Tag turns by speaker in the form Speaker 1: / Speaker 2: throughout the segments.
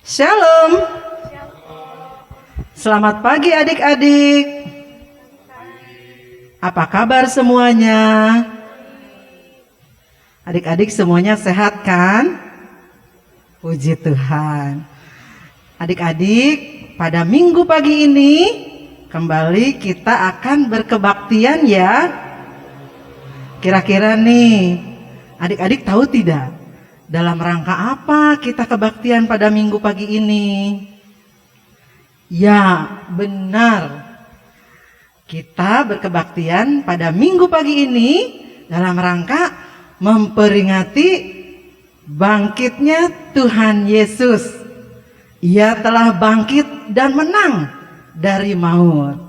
Speaker 1: Shalom. Selamat pagi adik-adik. Apa kabar semuanya? Adik-adik semuanya sehat kan? Puji Tuhan. Adik-adik, pada minggu pagi ini kembali kita akan berkebaktian ya. Kira-kira nih, adik-adik tahu tidak? Dalam rangka apa kita kebaktian pada minggu pagi ini? Ya, benar. Kita berkebaktian pada minggu pagi ini dalam rangka memperingati bangkitnya Tuhan Yesus. Ia telah bangkit dan menang dari maut.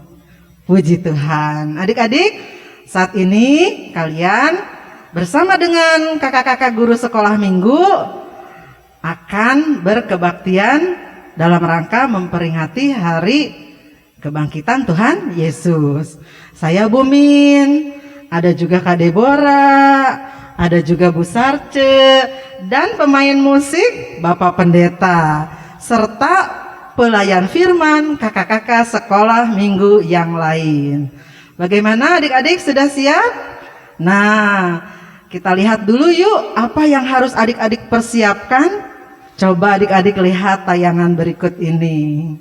Speaker 1: Puji Tuhan. Adik-adik, saat ini kalian bersama dengan kakak-kakak guru sekolah minggu akan berkebaktian dalam rangka memperingati hari kebangkitan Tuhan Yesus. Saya Bu Min, ada juga Kak Deborah, ada juga Bu Sarce, dan pemain musik Bapak Pendeta, serta pelayan firman kakak-kakak sekolah minggu yang lain. Bagaimana adik-adik, sudah siap? Nah, kita lihat dulu yuk apa yang harus adik-adik persiapkan. Coba adik-adik lihat tayangan berikut ini.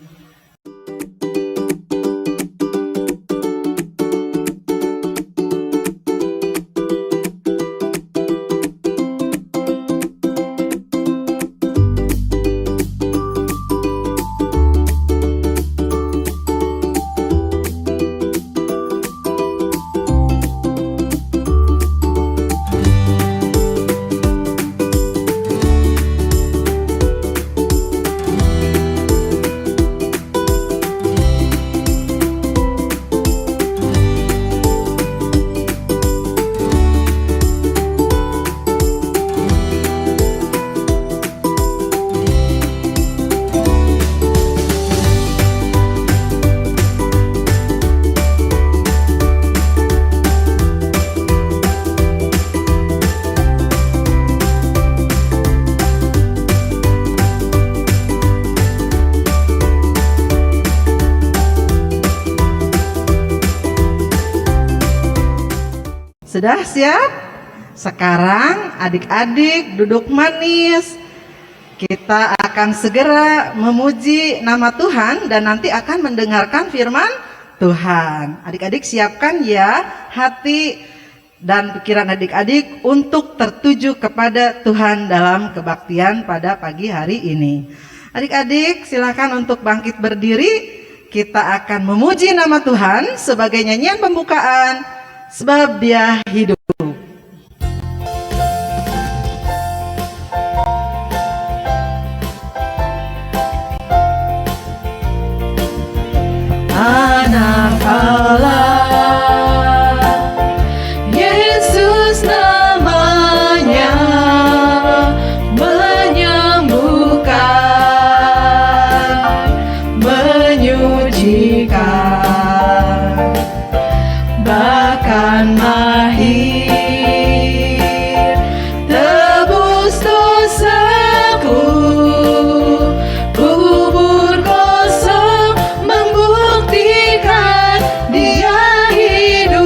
Speaker 1: Sudah siap? Sekarang adik-adik duduk manis. Kita akan segera memuji nama Tuhan dan nanti akan mendengarkan firman Tuhan. Adik-adik siapkan ya hati dan pikiran adik-adik untuk tertuju kepada Tuhan dalam kebaktian pada pagi hari ini. Adik-adik silakan untuk bangkit berdiri. Kita akan memuji nama Tuhan sebagai nyanyian pembukaan. Sebab Dia hidup. Anak Allah, Yesus namanya, menyembuhkan, menyucikan, bahkan mahir tebus dosaku. Kubur kosong membuktikan Dia hidup.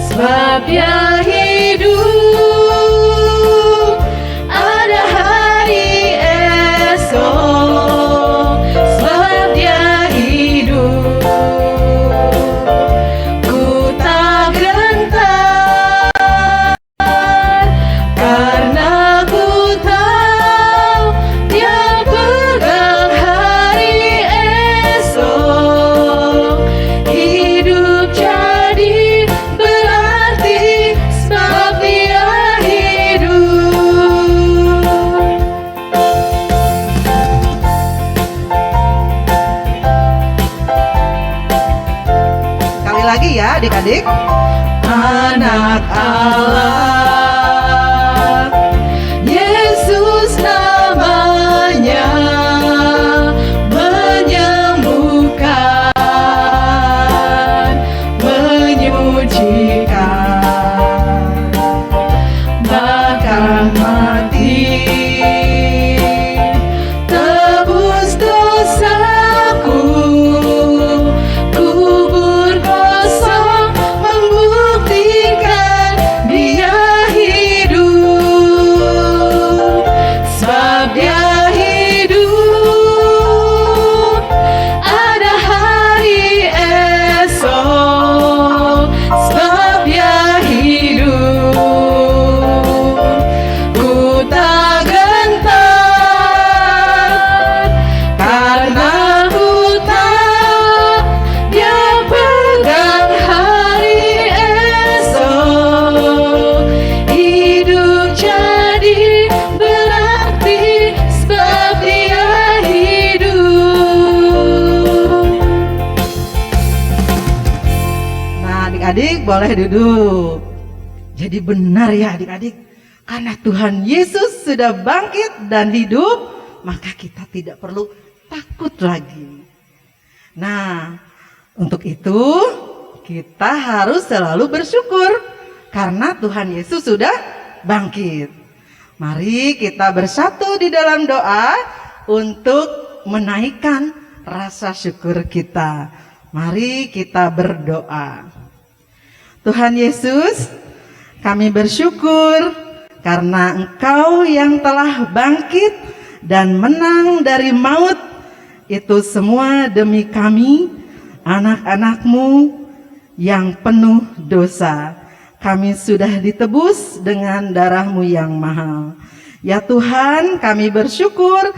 Speaker 1: Sebab Dia hidup, ada hari esok. Sebab Dia hidup, ku tak gentar, karena ku tahu Dia pegang hari esok. Hidup jadi berarti sebab Dia hidup. Sekali lagi ya adik-adik. Anak Allah, Yesus namanya, menyembuhkan, menyucikan, bahkan mati boleh duduk. Jadi benar ya adik-adik, karena Tuhan Yesus sudah bangkit dan hidup, maka kita tidak perlu takut lagi. Nah, untuk itu kita harus selalu bersyukur karena Tuhan Yesus sudah bangkit. Mari kita bersatu di dalam doa untuk menaikkan rasa syukur kita. Mari kita berdoa. Tuhan Yesus, kami bersyukur karena Engkau yang telah bangkit dan menang dari maut. Itu semua demi kami, anak-anak-Mu yang penuh dosa. Kami sudah ditebus dengan darah-Mu yang mahal. Ya Tuhan, kami bersyukur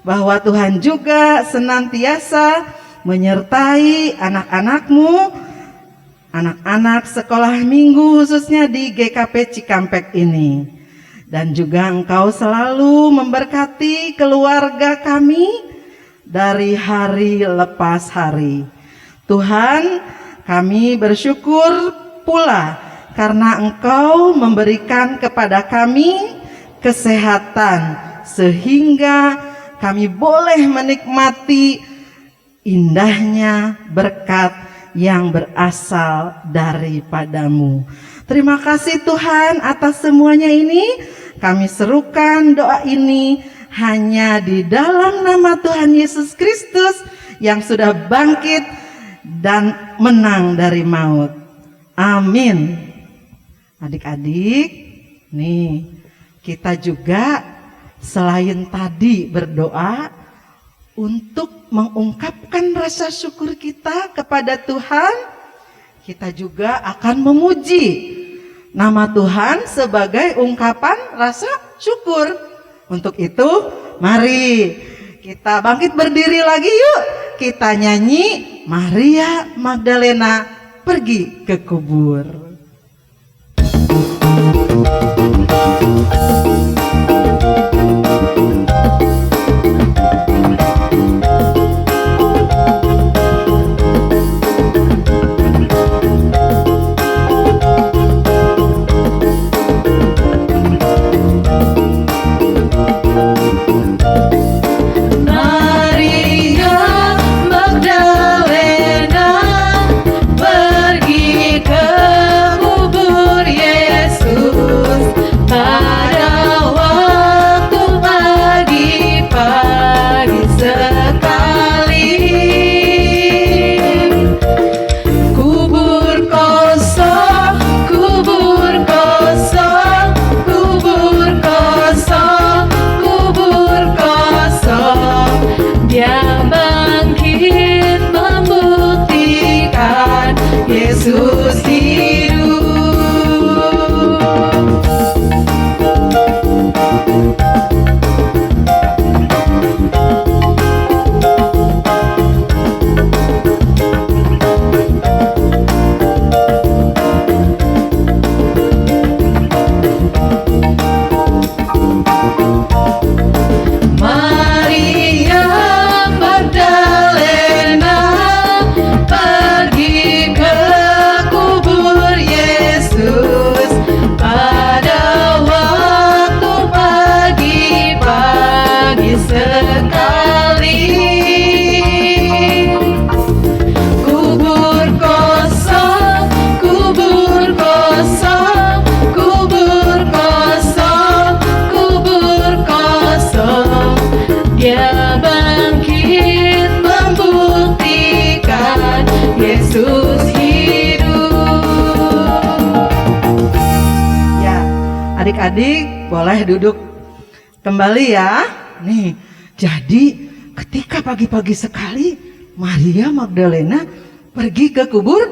Speaker 1: bahwa Tuhan juga senantiasa menyertai anak-anak-Mu, anak-anak sekolah minggu khususnya di GKP Cikampek ini. Dan juga Engkau selalu memberkati keluarga kami dari hari lepas hari. Tuhan, kami bersyukur pula karena Engkau memberikan kepada kami kesehatan sehingga kami boleh menikmati indahnya berkat yang berasal daripada-Mu. Terima kasih Tuhan atas semuanya ini. Kami serukan doa ini hanya di dalam nama Tuhan Yesus Kristus yang sudah bangkit dan menang dari maut. Amin. Adik-adik, nih kita juga selain tadi berdoa untuk mengungkapkan rasa syukur kita kepada Tuhan, kita juga akan memuji nama Tuhan sebagai ungkapan rasa syukur. Untuk itu, mari kita bangkit berdiri lagi yuk. Kita nyanyi Maria Magdalena pergi ke kubur.
Speaker 2: Yesus hidup. Maria Magdalena pergi ke kubur Yesus pada waktu pagi-pagi sekali. Kubur kosong, kubur kosong, kubur kosong, kubur kosong. Dia bangkit membuktikan Yesus hidup.
Speaker 1: Ya, adik-adik boleh duduk kembali ya. Nih, jadi ketika pagi-pagi sekali Maria Magdalena pergi ke kubur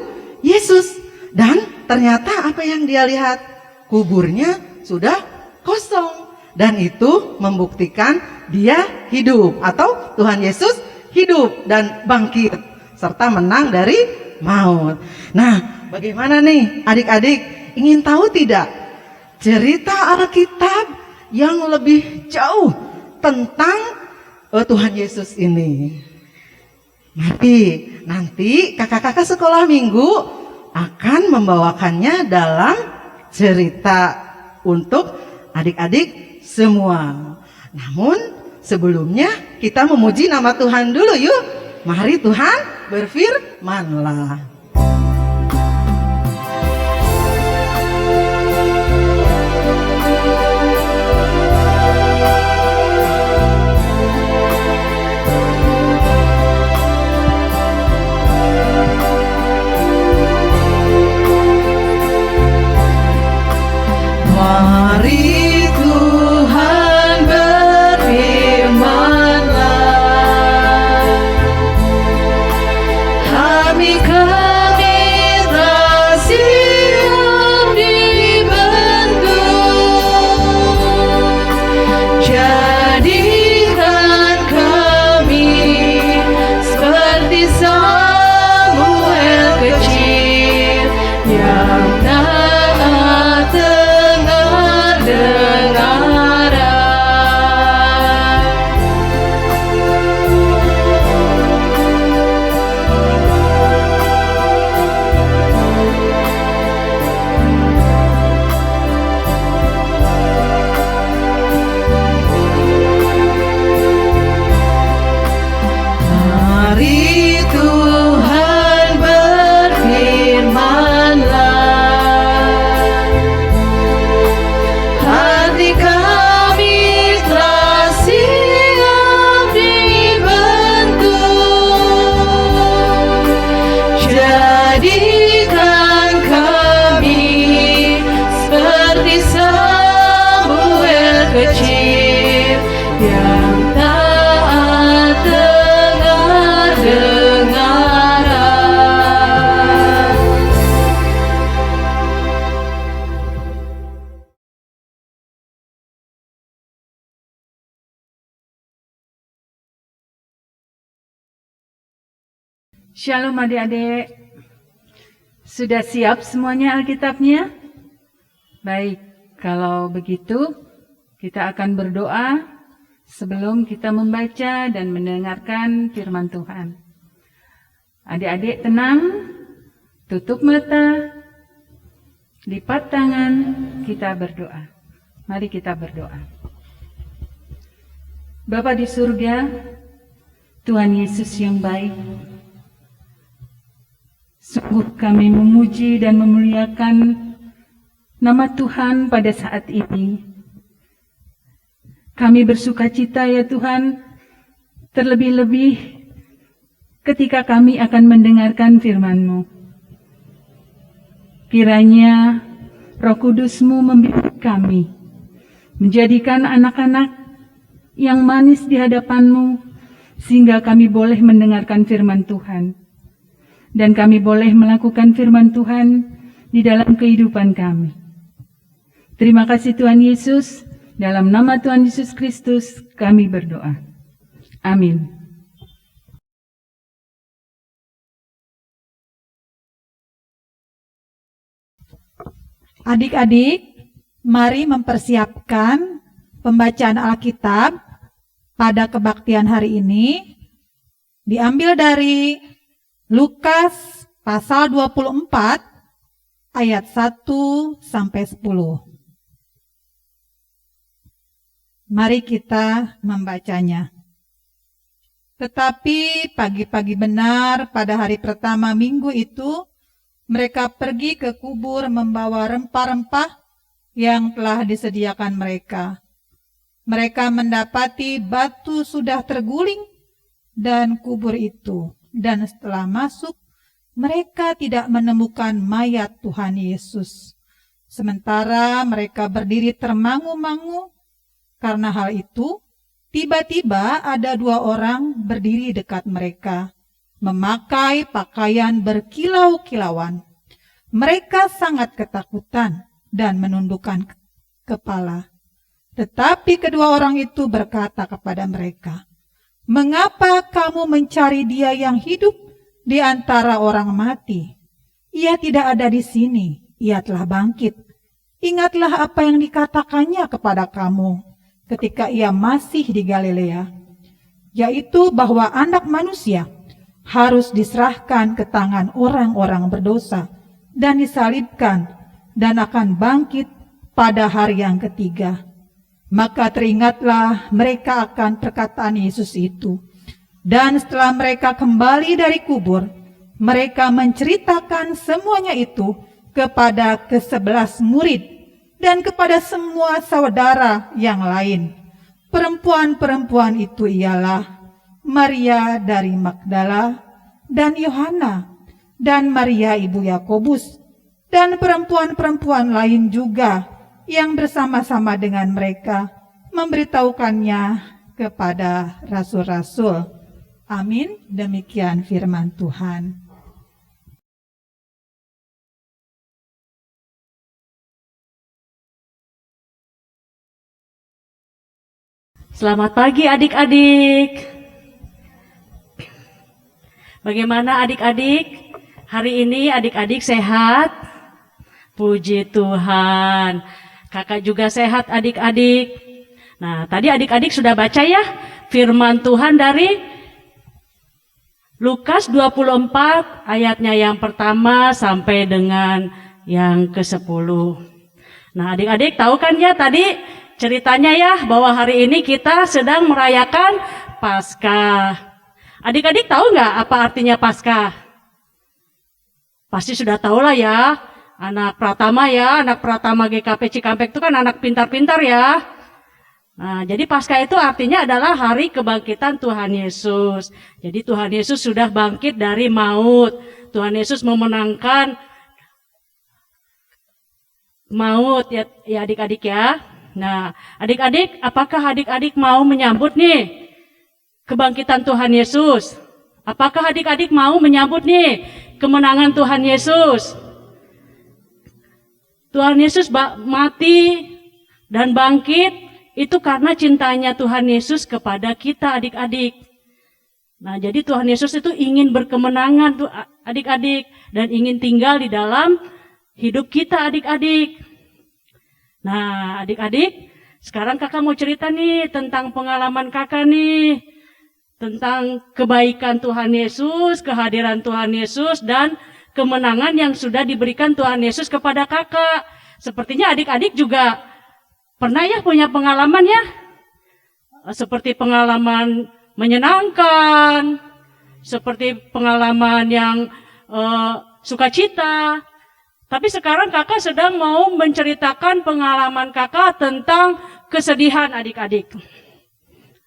Speaker 1: Yesus dan ternyata apa yang dia lihat? Kuburnya sudah kosong dan itu membuktikan dia hidup atau Tuhan Yesus hidup dan bangkit serta menang dari maut. Nah, bagaimana nih adik-adik? Ingin tahu tidak cerita Alkitab yang lebih jauh tentang Tuhan Yesus ini? Nanti kakak-kakak sekolah minggu akan membawakannya dalam cerita untuk adik-adik semua. Namun sebelumnya kita memuji nama Tuhan dulu yuk. Mari Tuhan berfirmanlah.
Speaker 2: Mari Tuhan berfirmanlah, kami terasi yang dibentuk, jadikan kami seperti Samuel kecil yang taat Mari Tuhan berfirmanlah, hati kami telah siap dibentuk, jadikan kami seperti Samuel kecil yang taat dengar-dengaran.
Speaker 3: Shalom adik-adik. Sudah siap semuanya Alkitabnya? Baik, kalau begitu kita akan berdoa sebelum kita membaca dan mendengarkan firman Tuhan. Adik-adik tenang, tutup mata, lipat tangan, kita berdoa. Mari kita berdoa. Bapa di surga, Tuhan Yesus yang baik, sungguh kami memuji dan memuliakan nama Tuhan pada saat ini. Kami bersukacita ya Tuhan, terlebih-lebih ketika kami akan mendengarkan firman-Mu. Kiranya Roh Kudus-Mu membimbing kami, menjadikan anak-anak yang manis di hadapan-Mu, sehingga kami boleh mendengarkan firman Tuhan. Dan kami boleh melakukan firman Tuhan di dalam kehidupan kami. Terima kasih Tuhan Yesus, dalam nama Tuhan Yesus Kristus kami berdoa. Amin.
Speaker 4: Adik-adik, mari mempersiapkan pembacaan Alkitab pada kebaktian hari ini. Diambil dari Lukas pasal 24 ayat 1 sampai 10. Mari kita membacanya. Tetapi pagi-pagi benar pada hari pertama minggu itu, mereka pergi ke kubur membawa rempah-rempah yang telah disediakan mereka. Mereka mendapati batu sudah terguling dan kubur itu. Dan setelah masuk, mereka tidak menemukan mayat Tuhan Yesus. Sementara mereka berdiri termangu-mangu. Karena hal itu, tiba-tiba ada dua orang berdiri dekat mereka, memakai pakaian berkilau-kilauan. Mereka sangat ketakutan dan menundukkan kepala. Tetapi kedua orang itu berkata kepada mereka, "Mengapa kamu mencari Dia yang hidup di antara orang mati? Ia tidak ada di sini, Ia telah bangkit. Ingatlah apa yang dikatakannya kepada kamu ketika Ia masih di Galilea, yaitu bahwa Anak Manusia harus diserahkan ke tangan orang-orang berdosa dan disalibkan dan akan bangkit pada hari yang ketiga. Maka teringatlah mereka akan perkataan Yesus itu. Dan setelah mereka kembali dari kubur, mereka menceritakan semuanya itu kepada ke-11 murid dan kepada semua saudara yang lain. Perempuan-perempuan itu ialah Maria dari Magdala dan Yohana dan Maria ibu Yakobus dan perempuan-perempuan lain juga yang bersama-sama dengan mereka memberitahukannya kepada rasul-rasul. Amin. Demikian firman Tuhan.
Speaker 2: Selamat pagi adik-adik. Bagaimana adik-adik? Hari ini adik-adik sehat? Puji Tuhan. Kakak juga sehat adik-adik. Nah, tadi adik-adik sudah baca ya firman Tuhan dari Lukas 24 ayatnya yang pertama sampai dengan yang ke-10. Nah, adik-adik tahu kan ya tadi ceritanya ya bahwa hari ini kita sedang merayakan Paskah. Adik-adik tahu nggak apa artinya Paskah? Pasti sudah tahu lah ya. Anak Pratama ya, anak Pratama GKP Cikampek itu kan anak pintar-pintar ya. Nah, jadi Paskah itu artinya adalah hari kebangkitan Tuhan Yesus. Jadi Tuhan Yesus sudah bangkit dari maut. Tuhan Yesus memenangkan maut ya adik-adik ya. Nah, adik-adik, apakah adik-adik mau menyambut nih kebangkitan Tuhan Yesus? Apakah adik-adik mau menyambut nih kemenangan Tuhan Yesus? Tuhan Yesus mati dan bangkit itu karena cintanya Tuhan Yesus kepada kita adik-adik. Nah, jadi Tuhan Yesus itu ingin berkemenangan tuh adik-adik dan ingin tinggal di dalam hidup kita adik-adik. Nah, adik-adik, sekarang kakak mau cerita nih tentang pengalaman kakak nih. Tentang kebaikan Tuhan Yesus, kehadiran Tuhan Yesus, dan kemenangan yang sudah diberikan Tuhan Yesus kepada kakak. Sepertinya adik-adik juga pernah ya punya pengalaman ya. Seperti pengalaman menyenangkan, seperti pengalaman yang sukacita. Tapi sekarang kakak sedang mau menceritakan pengalaman kakak tentang kesedihan adik-adik.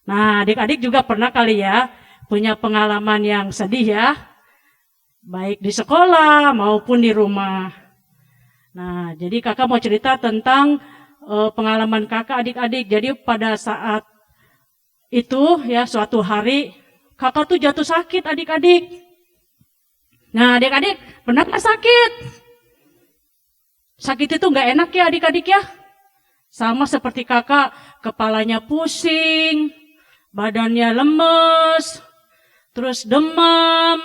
Speaker 2: Nah, adik-adik juga pernah kali ya punya pengalaman yang sedih ya. Baik di sekolah maupun di rumah. Nah, jadi kakak mau cerita tentang pengalaman kakak adik-adik. Jadi pada saat itu ya suatu hari kakak tuh jatuh sakit adik-adik. Nah, adik-adik pernah nggak sakit? Sakit itu nggak enak ya adik-adik ya. Sama seperti kakak, kepalanya pusing, badannya lemes, terus demam,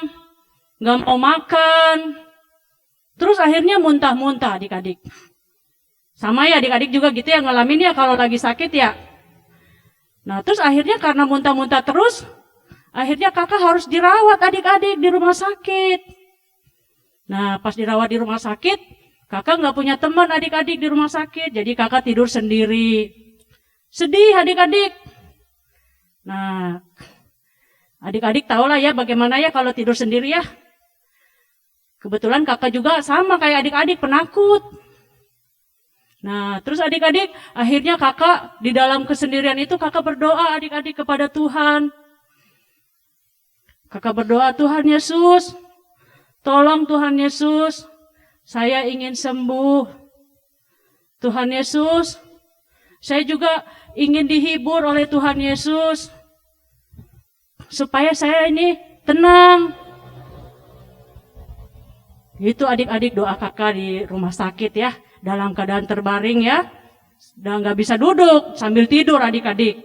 Speaker 2: nggak mau makan, terus akhirnya muntah-muntah adik-adik. Sama ya adik-adik juga gitu ya ngalamin ya kalau lagi sakit ya. Nah terus akhirnya karena muntah-muntah terus, akhirnya kakak harus dirawat adik-adik di rumah sakit. Nah pas dirawat di rumah sakit, kakak nggak punya teman adik-adik di rumah sakit, jadi kakak tidur sendiri. Sedih adik-adik. Nah, adik-adik tahulah ya bagaimana ya kalau tidur sendiri ya. Kebetulan kakak juga sama kayak adik-adik penakut. Nah, terus adik-adik akhirnya kakak di dalam kesendirian itu kakak berdoa adik-adik kepada Tuhan. Kakak berdoa, Tuhan Yesus, tolong Tuhan Yesus, saya ingin sembuh. Tuhan Yesus, saya juga ingin dihibur oleh Tuhan Yesus. Supaya saya ini tenang. Itu adik-adik doa kakak di rumah sakit ya. Dalam keadaan terbaring ya. Dan gak bisa duduk sambil tidur adik-adik.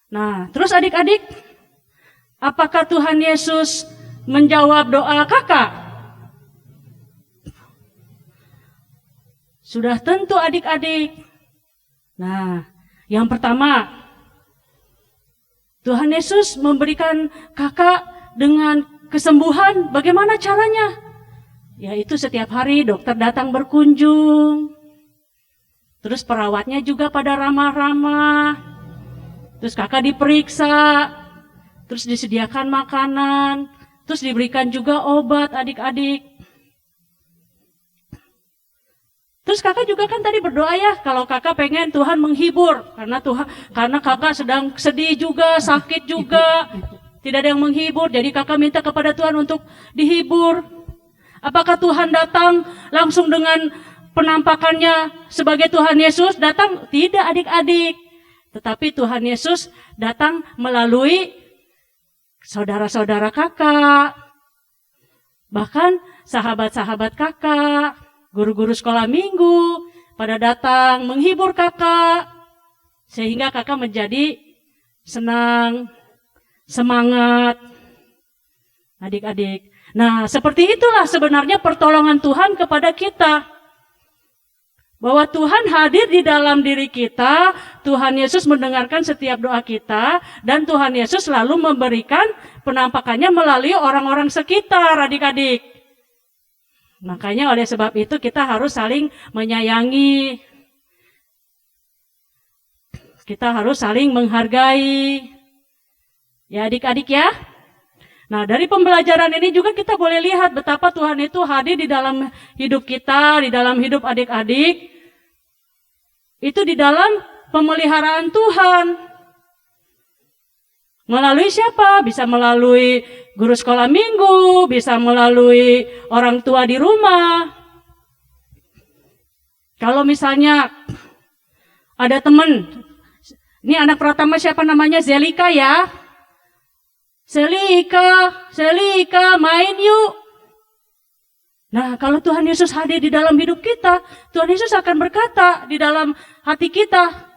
Speaker 2: Nah terus adik-adik. Apakah Tuhan Yesus menjawab doa kakak? Sudah tentu adik-adik. Nah yang pertama. Tuhan Yesus memberikan kakak dengan kesembuhan, bagaimana caranya? Yaitu setiap hari dokter datang berkunjung. Terus perawatnya juga pada ramah-ramah. Terus kakak diperiksa. Terus disediakan makanan. Terus diberikan juga obat adik-adik. Terus kakak juga kan tadi berdoa ya, kalau kakak pengen Tuhan menghibur. Karena kakak sedang sedih juga, sakit juga. Tidak ada yang menghibur, jadi kakak minta kepada Tuhan untuk dihibur. Apakah Tuhan datang langsung dengan penampakannya sebagai Tuhan Yesus? Datang? Tidak adik-adik. Tetapi Tuhan Yesus datang melalui saudara-saudara kakak. Bahkan sahabat-sahabat kakak, guru-guru sekolah minggu, pada datang menghibur kakak. Sehingga kakak menjadi senang, semangat. Adik-adik. Nah, seperti itulah sebenarnya pertolongan Tuhan kepada kita. Bahwa Tuhan hadir di dalam diri kita, Tuhan Yesus mendengarkan setiap doa kita, dan Tuhan Yesus selalu memberikan penampakannya melalui orang-orang sekitar, adik-adik. Makanya oleh sebab itu kita harus saling menyayangi. Kita harus saling menghargai. Ya adik-adik ya. Nah, dari pembelajaran ini juga kita boleh lihat betapa Tuhan itu hadir di dalam hidup kita, di dalam hidup adik-adik. Itu di dalam pemeliharaan Tuhan. Melalui siapa? Bisa melalui guru sekolah minggu, bisa melalui orang tua di rumah. Kalau misalnya ada teman, ini anak pertama siapa namanya? Zelika ya. Selika, main yuk. Nah, kalau Tuhan Yesus hadir di dalam hidup kita, Tuhan Yesus akan berkata di dalam hati kita,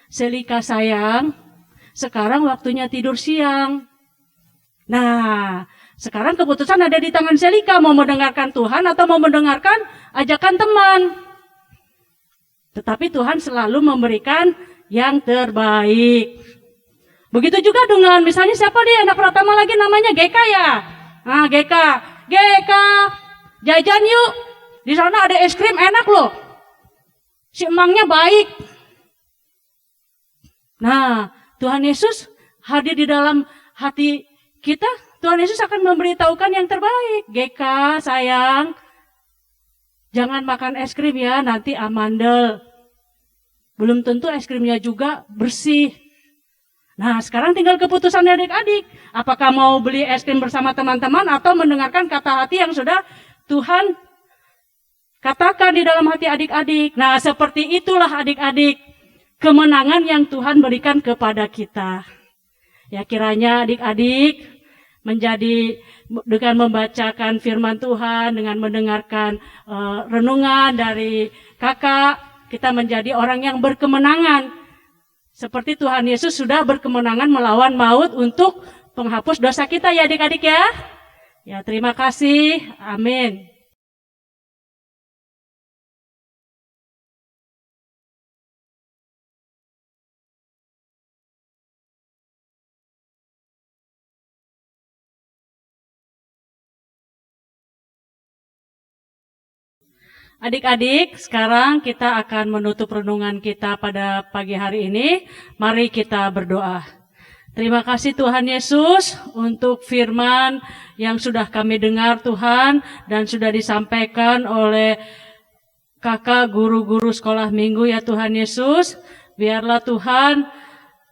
Speaker 2: Selika sayang, sekarang waktunya tidur siang. Nah, sekarang keputusan ada di tangan Selika, mau mendengarkan Tuhan atau mau mendengarkan ajakan teman. Tetapi Tuhan selalu memberikan yang terbaik. Begitu juga dengan misalnya siapa dia anak pertama lagi namanya Geka ya. Nah, Geka, jajan yuk. Di sana ada es krim enak loh. Si emangnya baik. Nah, Tuhan Yesus hadir di dalam hati kita. Tuhan Yesus akan memberitahukan yang terbaik. Geka, sayang, jangan makan es krim ya, nanti amandel. Belum tentu es krimnya juga bersih. Nah, sekarang tinggal keputusan adik-adik. Apakah mau beli es krim bersama teman-teman atau mendengarkan kata hati yang sudah Tuhan katakan di dalam hati adik-adik. Nah, seperti itulah adik-adik kemenangan yang Tuhan berikan kepada kita. Ya, kiranya adik-adik menjadi dengan membacakan firman Tuhan, dengan mendengarkan renungan dari kakak, kita menjadi orang yang berkemenangan. Seperti Tuhan Yesus sudah berkemenangan melawan maut untuk penghapus dosa kita ya adik-adik ya. Ya, terima kasih. Amin. Adik-adik, sekarang kita akan menutup renungan kita pada pagi hari ini. Mari kita berdoa. Terima kasih Tuhan Yesus untuk firman yang sudah kami dengar Tuhan dan sudah disampaikan oleh kakak guru-guru sekolah minggu ya Tuhan Yesus. Biarlah Tuhan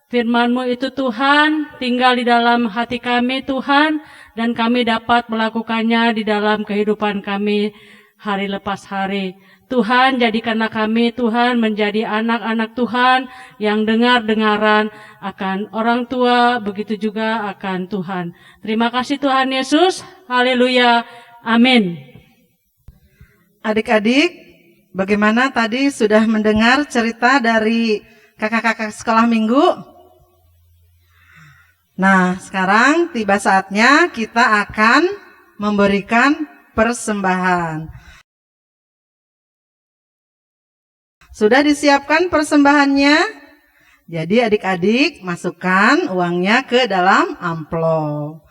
Speaker 2: firman-Mu itu Tuhan tinggal di dalam hati kami Tuhan dan kami dapat melakukannya di dalam kehidupan kami hari lepas hari. Tuhan, jadikanlah kami, Tuhan, menjadi anak-anak Tuhan yang dengar-dengaran akan orang tua, begitu juga akan Tuhan. Terima kasih Tuhan Yesus. Haleluya. Amin.
Speaker 1: Adik-adik, bagaimana tadi sudah mendengar cerita dari kakak-kakak sekolah minggu? Nah, sekarang tiba saatnya kita akan memberikan persembahan. Sudah disiapkan persembahannya? Jadi adik-adik masukkan uangnya ke dalam amplop.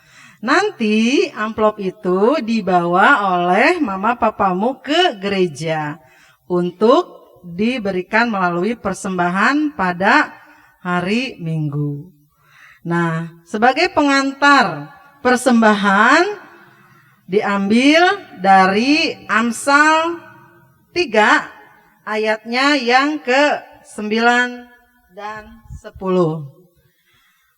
Speaker 1: Nanti amplop itu dibawa oleh mama papamu ke gereja untuk diberikan melalui persembahan pada hari Minggu. Nah, sebagai pengantar persembahan diambil dari Amsal 3 ayatnya yang ke-9 dan 10.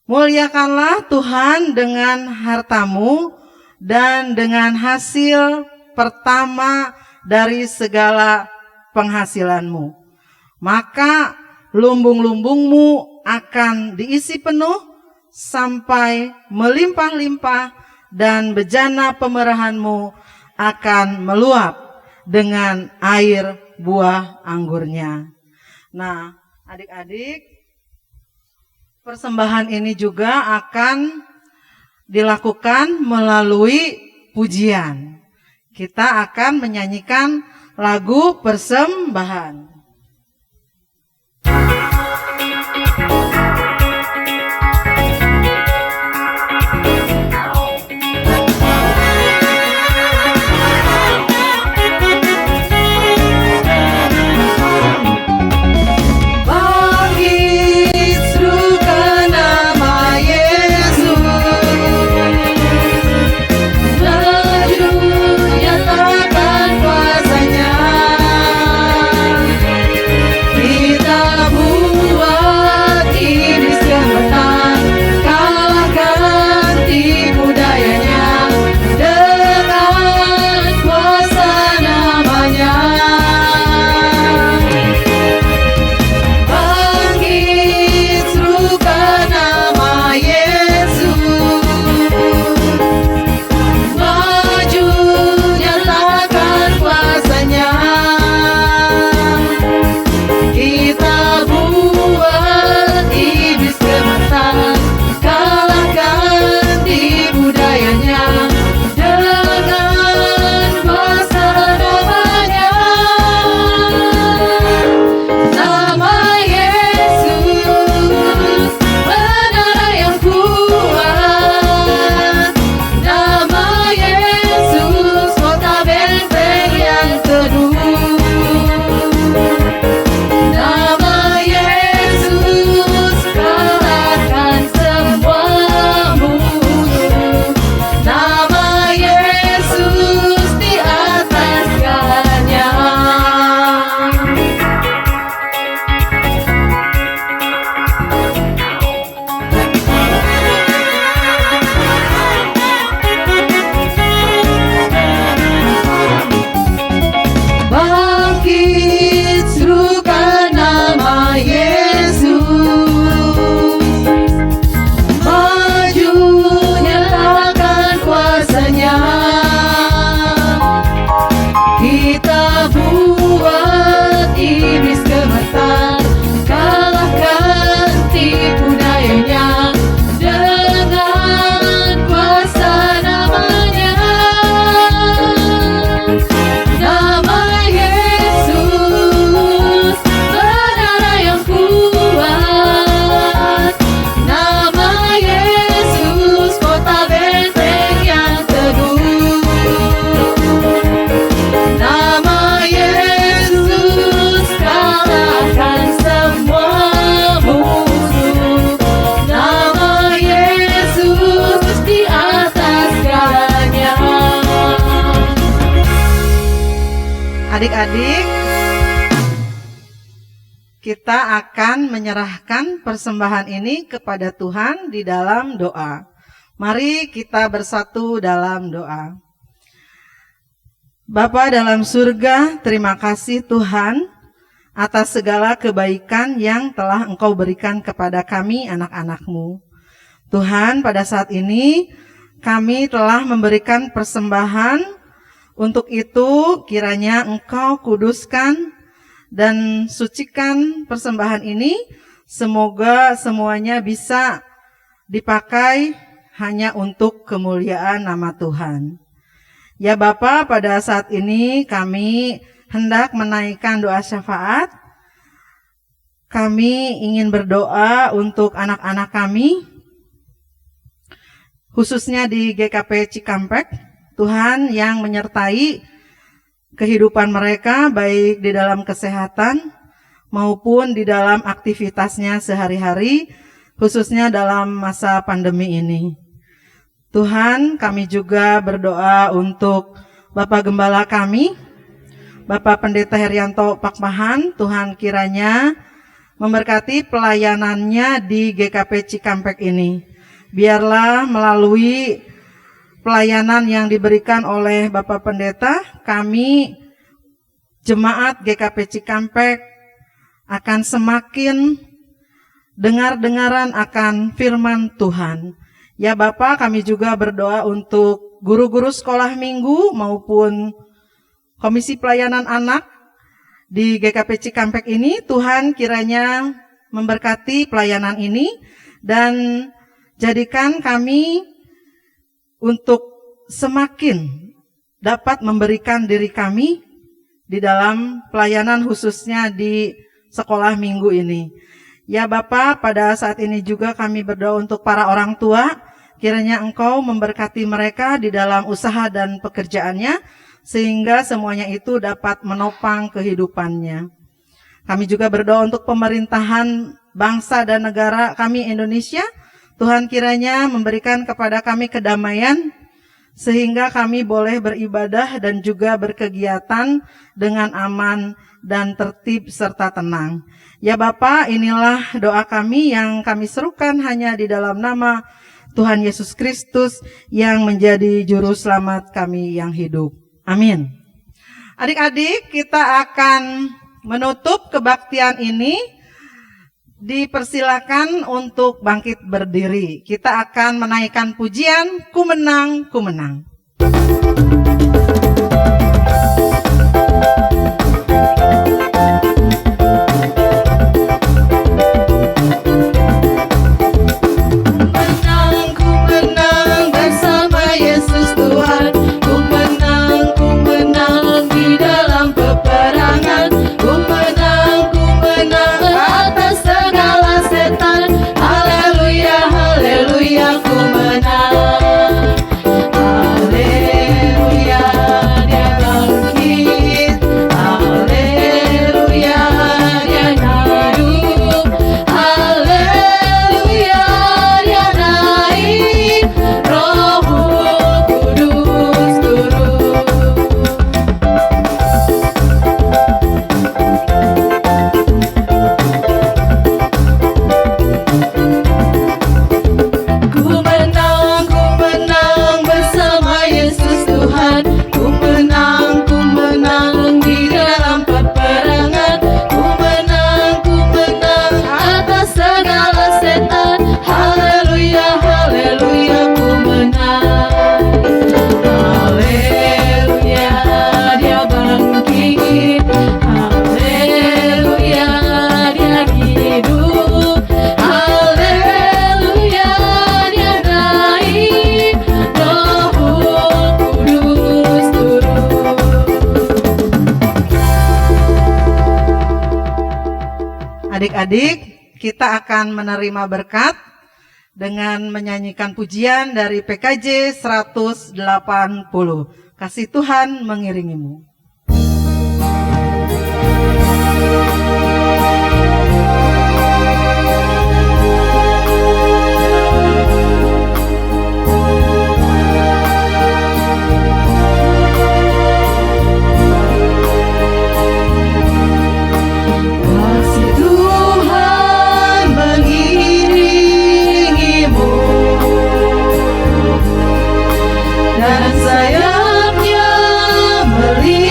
Speaker 1: Muliakanlah Tuhan dengan hartamu dan dengan hasil pertama dari segala penghasilanmu. Maka lumbung-lumbungmu akan diisi penuh sampai melimpah-limpah dan bejana pemerahanmu akan meluap dengan air buah anggurnya. Nah, adik-adik, persembahan ini juga akan dilakukan melalui pujian. Kita akan menyanyikan lagu persembahan. Adik-adik, kita akan menyerahkan persembahan ini kepada Tuhan di dalam doa. Mari kita bersatu dalam doa. Bapa dalam surga, terima kasih Tuhan atas segala kebaikan yang telah Engkau berikan kepada kami anak-anak-Mu. Tuhan, pada saat ini kami telah memberikan persembahan. Untuk itu kiranya Engkau kuduskan dan sucikan persembahan ini. Semoga semuanya bisa dipakai hanya untuk kemuliaan nama Tuhan. Ya Bapa, pada saat ini kami hendak menaikkan doa syafaat. Kami ingin berdoa untuk anak-anak kami, khususnya di GKP Cikampek. Tuhan yang menyertai kehidupan mereka baik di dalam kesehatan maupun di dalam aktivitasnya sehari-hari, khususnya dalam masa pandemi ini. Tuhan, kami juga berdoa untuk Bapak Gembala kami, Bapak Pendeta Herianto Pakpahan. Tuhan kiranya memberkati pelayanannya di GKP Cikampek ini. Biarlah melalui pelayanan yang diberikan oleh Bapak Pendeta, kami jemaat GKP Cikampek akan semakin dengar-dengaran akan firman Tuhan. Ya Bapak, kami juga berdoa untuk guru-guru sekolah minggu maupun Komisi Pelayanan Anak di GKP Cikampek ini. Tuhan kiranya memberkati pelayanan ini dan jadikan kami untuk semakin dapat memberikan diri kami di dalam pelayanan khususnya di sekolah minggu ini. Ya Bapak, pada saat ini juga kami berdoa untuk para orang tua, kiranya Engkau memberkati mereka di dalam usaha dan pekerjaannya, sehingga semuanya itu dapat menopang kehidupannya. Kami juga berdoa untuk pemerintahan bangsa dan negara kami Indonesia. Tuhan kiranya memberikan kepada kami kedamaian, sehingga kami boleh beribadah dan juga berkegiatan dengan aman dan tertib serta tenang. Ya Bapa, inilah doa kami yang kami serukan hanya di dalam nama Tuhan Yesus Kristus yang menjadi juru selamat kami yang hidup. Amin. Adik-adik, kita akan menutup kebaktian ini. Dipersilakan untuk bangkit berdiri. Kita akan menaikkan pujian, Ku Menang, Ku Menang. Adik-adik, kita akan menerima berkat dengan menyanyikan pujian dari PKJ 180. Kasih Tuhan mengiringimu.
Speaker 5: Dan sayapnya melihat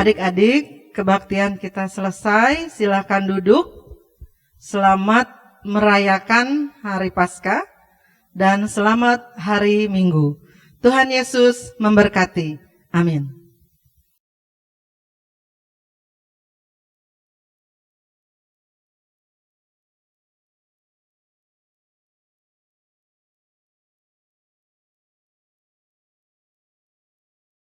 Speaker 1: Adik-adik, kebaktian kita selesai. Silakan duduk. Selamat merayakan hari Paskah dan selamat hari Minggu. Tuhan Yesus memberkati. Amin.